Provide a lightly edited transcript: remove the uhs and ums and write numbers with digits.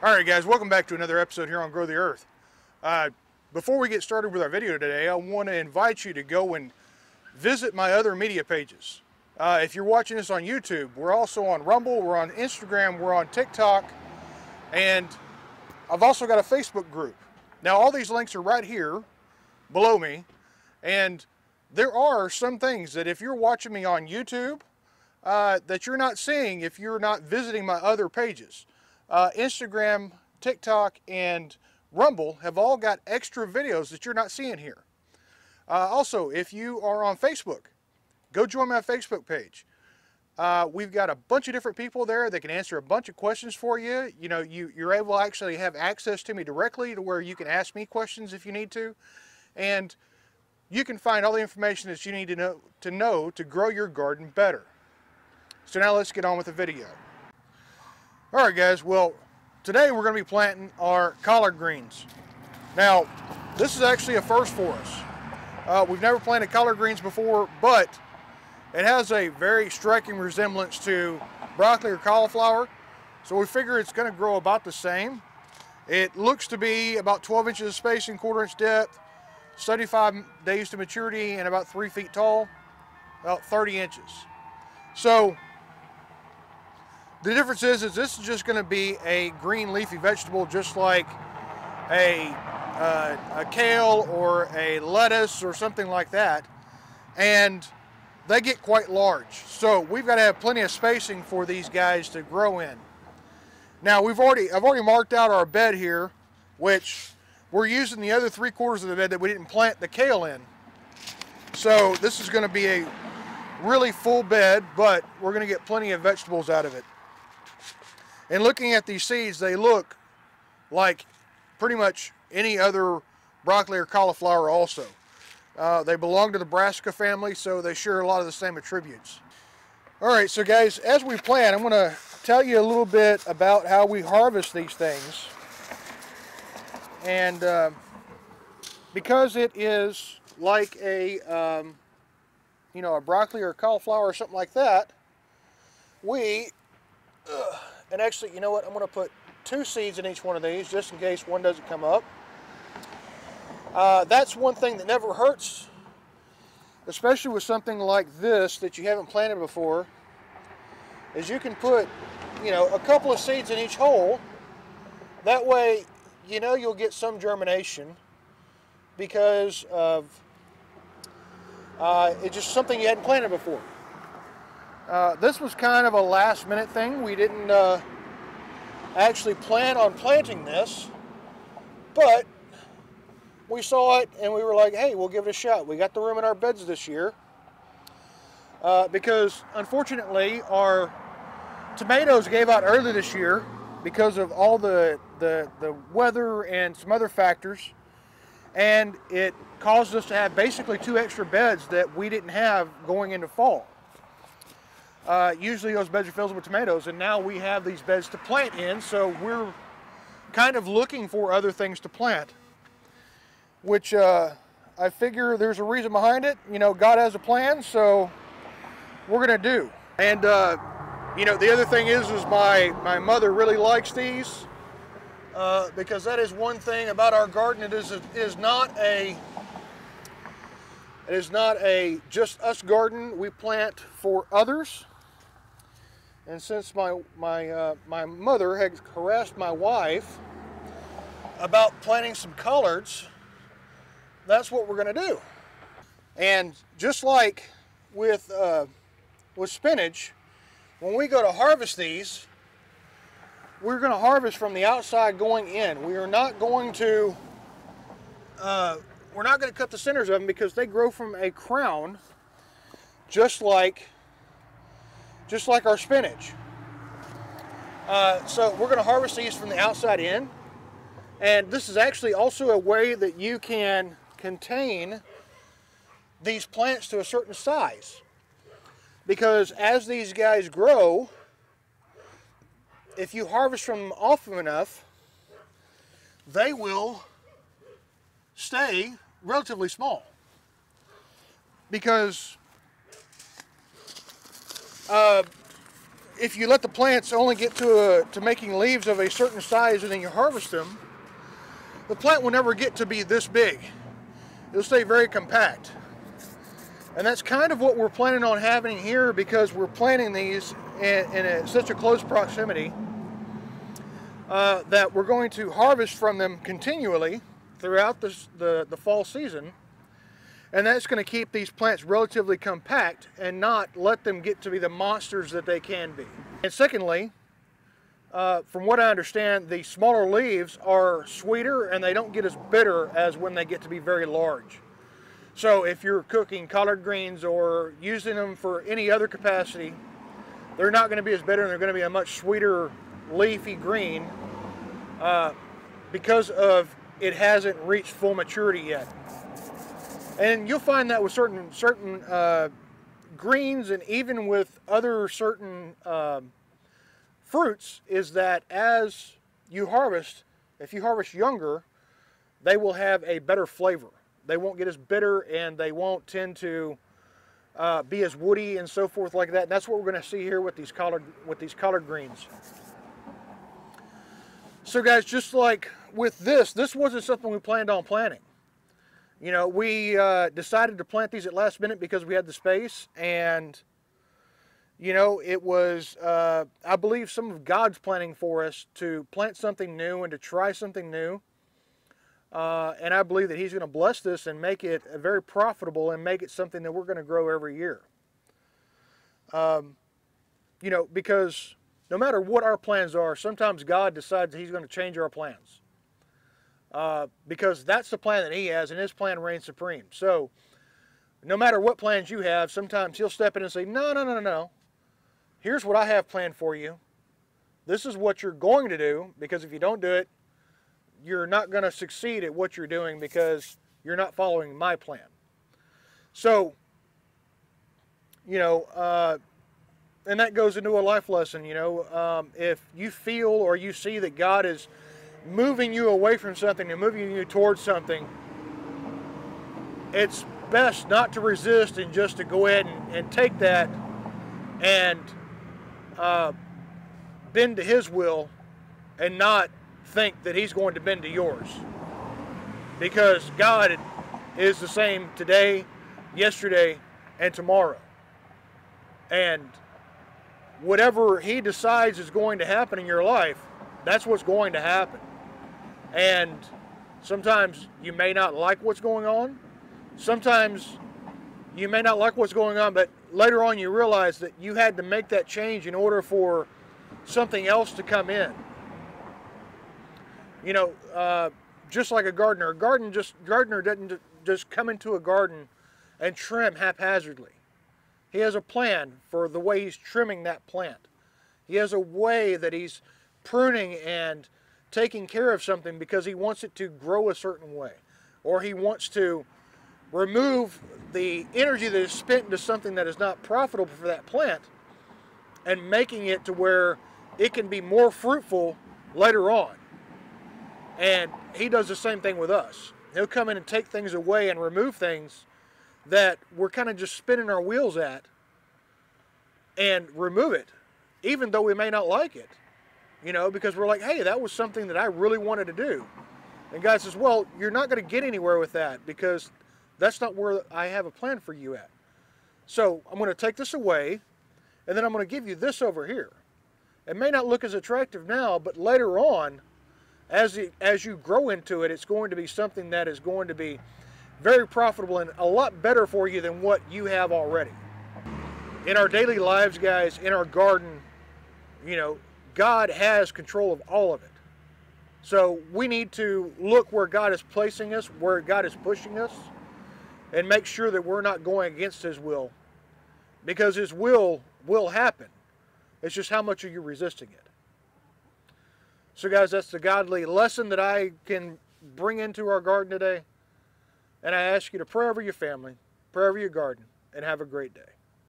Alright guys, welcome back to another episode here on Grow the Earth. Before we get started with our video today, I want to invite you to go and visit my other media pages. If you're watching this on YouTube, we're also on Rumble, we're on Instagram, we're on TikTok, and I've also got a Facebook group. Now all these links are right here below me, and there are some things that if you're watching me on YouTube that you're not seeing if you're not visiting my other pages. Instagram, TikTok, and Rumble have all got extra videos that you're not seeing here. Also, if you are on Facebook, go join my Facebook page. We've got a bunch of different people there that can answer a bunch of questions for you. You know, you're able to actually have access to me directly to where you can ask me questions if you need to. And you can find all the information that you need to know to grow your garden better. So now let's get on with the video. Alright guys, well today we're going to be planting our collard greens. Now this is actually a first for us. We've never planted collard greens before, but it has a very striking resemblance to broccoli or cauliflower, so we figure it's going to grow about the same. It looks to be about 12 inches of spacing, 1/4 inch depth, 75 days to maturity, and about 3 feet tall, about 30 inches. So the difference is this is just going to be a green leafy vegetable, just like a kale or a lettuce or something like that, and they get quite large. So we've got to have plenty of spacing for these guys to grow in. Now I've already marked out our bed here, which we're using the other 3/4 of the bed that we didn't plant the kale in. So this is going to be a really full bed, but we're going to get plenty of vegetables out of it. And looking at these seeds, they look like pretty much any other broccoli or cauliflower also. They belong to the brassica family, so they share a lot of the same attributes. Alright, so guys, as we plant, I'm going to tell you a little bit about how we harvest these things. And because it is like a, a broccoli or cauliflower or something like that, and actually, you know what, I'm going to put 2 seeds in each one of these just in case one doesn't come up. That's one thing that never hurts, especially with something like this that you haven't planted before, is you can put, a couple of seeds in each hole. That way, you'll get some germination because of it's just something you hadn't planted before. This was kind of a last minute thing. We didn't actually plan on planting this, but we saw it and we were like, hey, we'll give it a shot. We got the room in our beds this year because unfortunately our tomatoes gave out early this year because of all the weather and some other factors, and it caused us to have basically 2 extra beds that we didn't have going into fall. Usually those beds are filled with tomatoes, and now we have these beds to plant in, so we're kind of looking for other things to plant, which I figure there's a reason behind it. God has a plan, so we're going to do. And, the other thing is my mother really likes these because that is one thing about our garden. It is not a just us garden. We plant for others. And since my mother had harassed my wife about planting some collards, that's what we're going to do. And just like with spinach, when we go to harvest these, we're going to harvest from the outside going in. We are not going to cut the centers of them because they grow from a crown, just like our spinach. So we're going to harvest these from the outside in, and this is actually also a way that you can contain these plants to a certain size, because as these guys grow, if you harvest from them often enough, they will stay relatively small, because if you let the plants only get to making leaves of a certain size and then you harvest them, the plant will never get to be this big. It'll stay very compact. And that's kind of what we're planning on having here, because we're planting these in such a close proximity that we're going to harvest from them continually throughout the fall season. And that's going to keep these plants relatively compact and not let them get to be the monsters that they can be. And secondly, from what I understand, the smaller leaves are sweeter and they don't get as bitter as when they get to be very large. So if you're cooking collard greens or using them for any other capacity, they're not going to be as bitter, and they're going to be a much sweeter leafy green because of it hasn't reached full maturity yet. And you'll find that with certain greens, and even with other certain fruits, is that as you harvest, if you harvest younger, they will have a better flavor. They won't get as bitter, and they won't tend to be as woody and so forth like that. And that's what we're going to see here with these collard greens. So guys, just like with this wasn't something we planned on planting. You know, we decided to plant these at last minute because we had the space, and you know, it was, I believe, some of God's planning for us to plant something new and to try something new. And I believe that He's going to bless this and make it very profitable and make it something that we're going to grow every year. You know, because no matter what our plans are, sometimes God decides He's going to change our plans. Because that's the plan that He has, and His plan reigns supreme. So, no matter what plans you have, sometimes He'll step in and say, no, no, no, no, no. Here's what I have planned for you. This is what you're going to do, because if you don't do it, you're not going to succeed at what you're doing because you're not following my plan. So, you know, and that goes into a life lesson, you know. If you feel or you see that God is moving you away from something and moving you towards something, it's best not to resist and just to go ahead and take that and bend to His will and not think that He's going to bend to yours. Because God is the same today, yesterday, and tomorrow. And whatever He decides is going to happen in your life, that's what's going to happen. And sometimes you may not like what's going on. Sometimes you may not like what's going on, but later on you realize that you had to make that change in order for something else to come in. You know, just like a gardener. Gardener doesn't just come into a garden and trim haphazardly. He has a plan for the way he's trimming that plant. He has a way that he's pruning and taking care of something because he wants it to grow a certain way. Or he wants to remove the energy that is spent into something that is not profitable for that plant and making it to where it can be more fruitful later on. And He does the same thing with us. He'll come in and take things away and remove things that we're kind of just spinning our wheels at and remove it, even though we may not like it. You know, because we're like, hey, that was something that I really wanted to do. And God says, well, you're not going to get anywhere with that because that's not where I have a plan for you at. So I'm going to take this away, and then I'm going to give you this over here. It may not look as attractive now, but later on, as you grow into it, it's going to be something that is going to be very profitable and a lot better for you than what you have already. In our daily lives, guys, in our garden, you know, God has control of all of it. So we need to look where God is placing us, where God is pushing us, and make sure that we're not going against His will. Because His will happen. It's just how much are you resisting it. So guys, that's the godly lesson that I can bring into our garden today. And I ask you to pray over your family, pray over your garden, and have a great day.